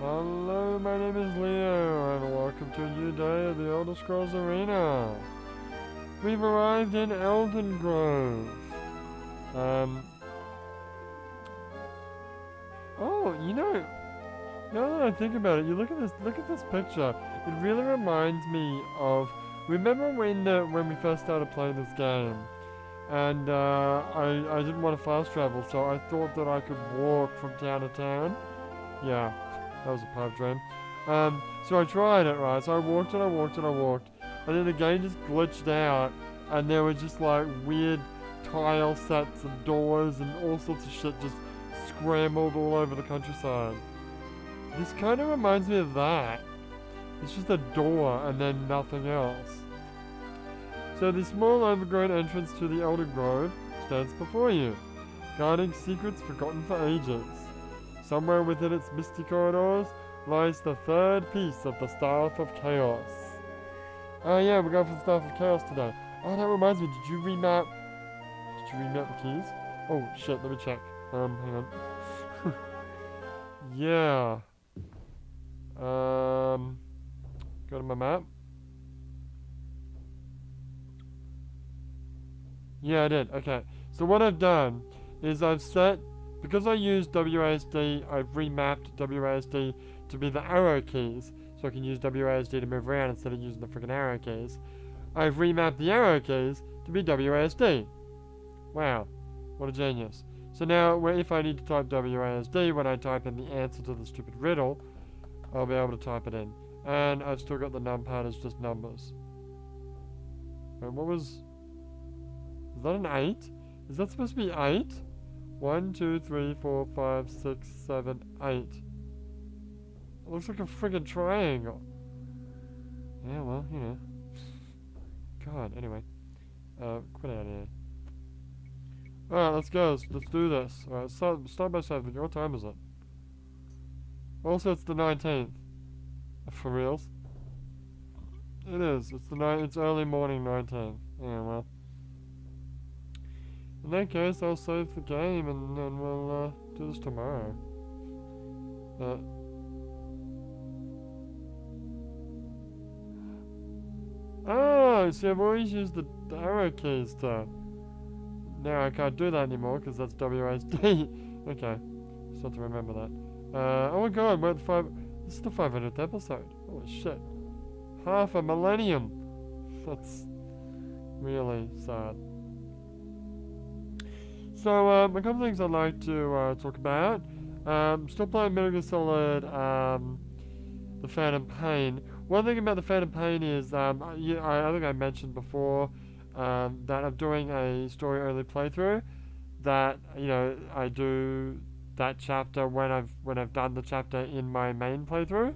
Hello, my name is Leo, and welcome to a new day of the Elder Scrolls Arena. We've arrived in Elden Grove. Um. Oh, now that I think about it, look at this picture. It really reminds me of. Remember when we first started playing this game, and I didn't want to fast travel, so I thought that I could walk from town to town. Yeah, that was a pipe dream. So I tried it, right? So I walked and I walked and I walked, and then the game just glitched out, and there were just like weird tile sets and doors and all sorts of shit just scrambled all over the countryside. This kind of reminds me of that. It's just a door and then nothing else. So the small overgrown entrance to the Elder Grove stands before you, guarding secrets forgotten for ages. Somewhere within its misty corridors lies the third piece of the Staff of Chaos. Oh yeah, we're going for the Staff of Chaos today. Oh, that reminds me, did you remap the keys? Oh shit, let me check. Hang on. Yeah. Go to my map. Yeah, I did. Okay. So what I've done is because I used WASD, I've remapped WASD to be the arrow keys, so I can use WASD to move around instead of using the freaking arrow keys. I've remapped the arrow keys to be WASD. Wow, what a genius. So now, if I need to type WASD, when I type in the answer to the stupid riddle, I'll be able to type it in. And I've still got the numpad as just numbers. And is that an 8? Is that supposed to be 8? 1, 2, 3, 4, 5, 6, 7, 8. It looks like a friggin' triangle. Yeah, well, God, anyway. Quit out of here. Alright, let's go. Let's do this. Alright, start by saving. What time is it? Also, it's the 19th. For reals? It is. It's early morning 19th. Yeah, well. In that case, I'll save the game and then we'll do this tomorrow. Oh, see, I've always used the arrow keys to. Now I can't do that anymore because that's WASD. Okay, just have to remember that. Oh my god, we're at this is the 500th episode. Holy shit. Half a millennium. That's really sad. So, a couple things I'd like to talk about. Still playing Metal Gear Solid, The Phantom Pain. One thing about The Phantom Pain is, I think I mentioned before, that I'm doing a story-only playthrough. That, I do that chapter when I've done the chapter in my main playthrough.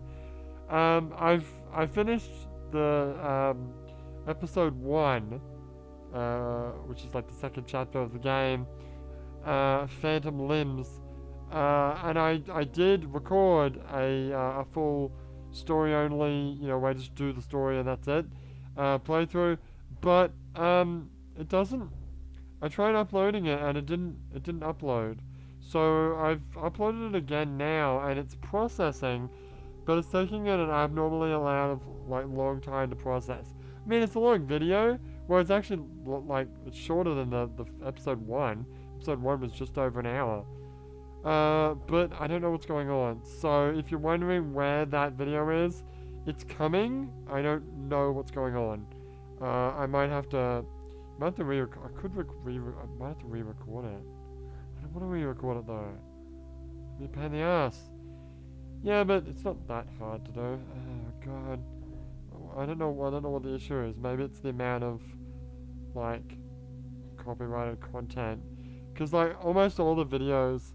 I finished the, episode 1, which is like the second chapter of the game. Phantom Limbs, and I did record a full story only, where I just do the story and that's it, playthrough, but it doesn't. I tried uploading it and it didn't upload, so I've uploaded it again now and it's processing, but it's taking it an abnormally long time to process. I mean, it's a long video, where it's actually it's shorter than the episode 1. Episode 1 was just over an hour. But I don't know what's going on. So if you're wondering where that video is, it's coming. I don't know what's going on. I might have to re-record. I might have to re-record it. I don't want to re-record it though. It'd be a pain in the ass. Yeah, but it's not that hard to do. Oh god. I don't know what the issue is. Maybe it's the amount of copyrighted content. Because almost all the videos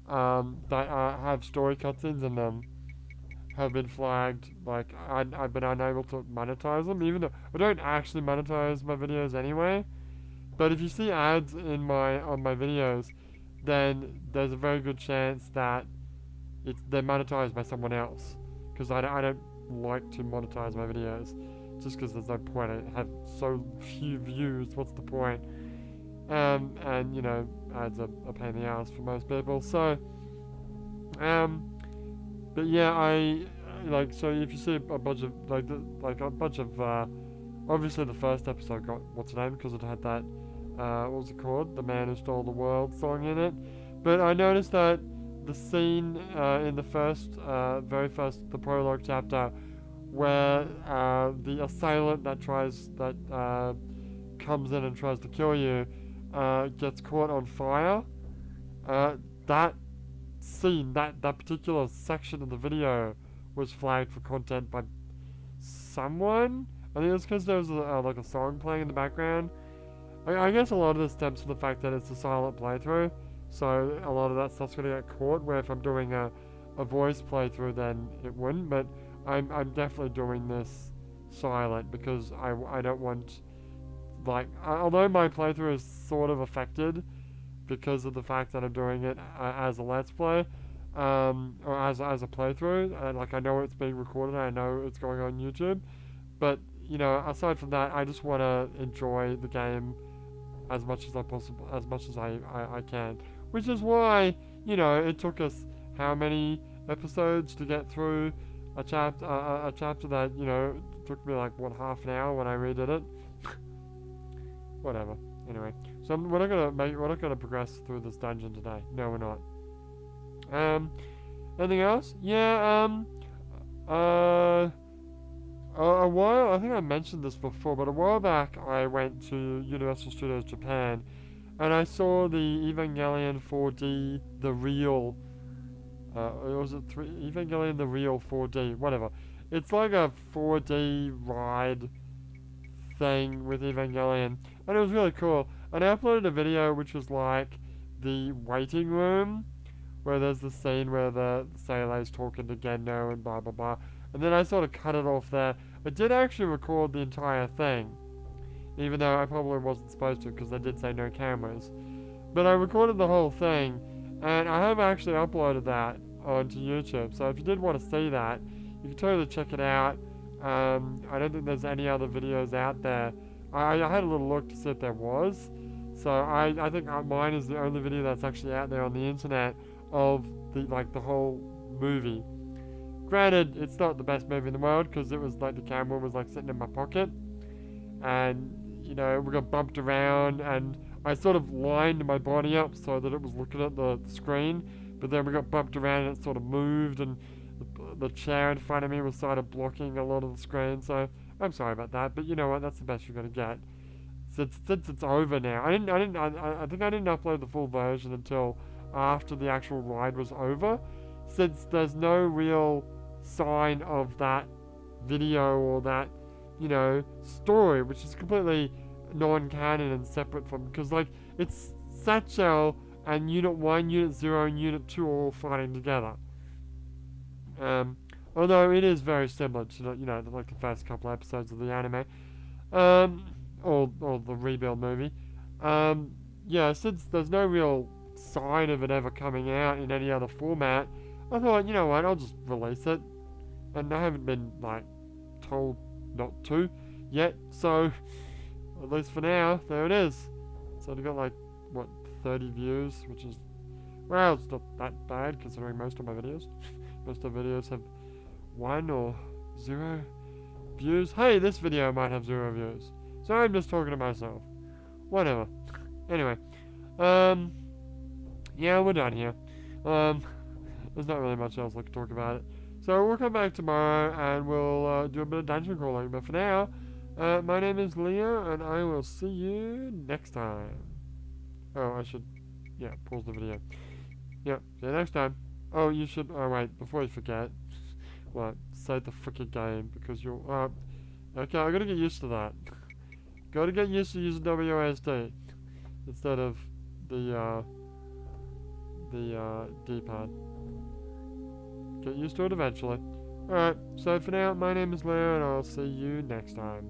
that have story cutscenes in them have been flagged. I've been unable to monetize them, even though I don't actually monetize my videos anyway. But if you see ads on my videos, then there's a very good chance that they're monetized by someone else. Because I don't like to monetize my videos, just because there's no point. I have so few views. What's the point? And ads are a pain in the ass for most people. So, but yeah, like, so if you see a bunch of obviously the first episode got what's the name because it had that what was it called, the Man Who Stole the World song in it. But I noticed that the scene in the very first, the prologue chapter, where the assailant that comes in and tries to kill you gets caught on fire. That scene, that particular section of the video was flagged for content by someone. I think it's because there was like a song playing in the background. I guess a lot of this stems from the fact that it's a silent playthrough, so a lot of that stuff's gonna get caught. Where if I'm doing a voice playthrough, then it wouldn't. But I'm definitely doing this silent because I don't want, like, although my playthrough is sort of affected because of the fact that I'm doing it as a let's play, or as a playthrough, and like I know it's being recorded, I know it's going on YouTube, but you know, aside from that, I just want to enjoy the game as much as I can, which is why, you know, it took us how many episodes to get through a chapter that, you know, took me like what, half an hour when I redid it. Whatever. Anyway, so we're not gonna progress through this dungeon today. No, we're not. Anything else? Yeah. A while, I think I mentioned this before, but a while back I went to Universal Studios Japan, and I saw the Evangelion 4D, the real, was it Evangelion the real 4D, whatever. It's like a 4D ride thing with Evangelion, and it was really cool. And I uploaded a video which was like the waiting room, where there's the scene where the Saylei's talking to Gendo and blah blah blah. And then I sort of cut it off there. I did actually record the entire thing, even though I probably wasn't supposed to because they did say no cameras. But I recorded the whole thing, and I have actually uploaded that onto YouTube. So if you did want to see that, you can totally check it out. I don't think there's any other videos out there. I had a little look to see if there was. So I think mine is the only video that's actually out there on the internet of the whole movie. Granted, it's not the best movie in the world because it was like the camera was like sitting in my pocket, and you know, we got bumped around, and I sort of lined my body up so that it was looking at the screen, but then we got bumped around and it sort of moved, and the chair in front of me was sort of blocking a lot of the screen. So I'm sorry about that, but you know what? That's the best you're gonna get. Since it's over now. I think I didn't upload the full version until after the actual ride was over, since there's no real sign of that video or that, you know, story, which is completely non-canon and separate from, because like it's Satchel and Unit 1, Unit 0, and Unit 2 all fighting together. Although it is very similar to, you know, like the first couple episodes of the anime, or the rebuild movie. Yeah, since there's no real sign of it ever coming out in any other format, I thought, you know what, I'll just release it. And I haven't been, like, told not to yet, so at least for now, there it is. So I've got, like, what, 30 views, which is, well, it's not that bad considering most of my videos. Most of the videos have 1 or 0 views. Hey, this video might have 0 views. So I'm just talking to myself. Whatever. Anyway, yeah, we're done here. There's not really much else I can talk about it. So we'll come back tomorrow and we'll do a bit of dungeon crawling. But for now, my name is Leo, and I will see you next time. Oh, I should, yeah, pause the video. Yep, see you next time. Oh, you should, oh wait, before you forget, what, save the freaking game, because you'll, okay, I gotta get used to that. Gotta get used to using WASD instead of the D-pad. Get used to it eventually. Alright, so for now, my name is Leo, and I'll see you next time.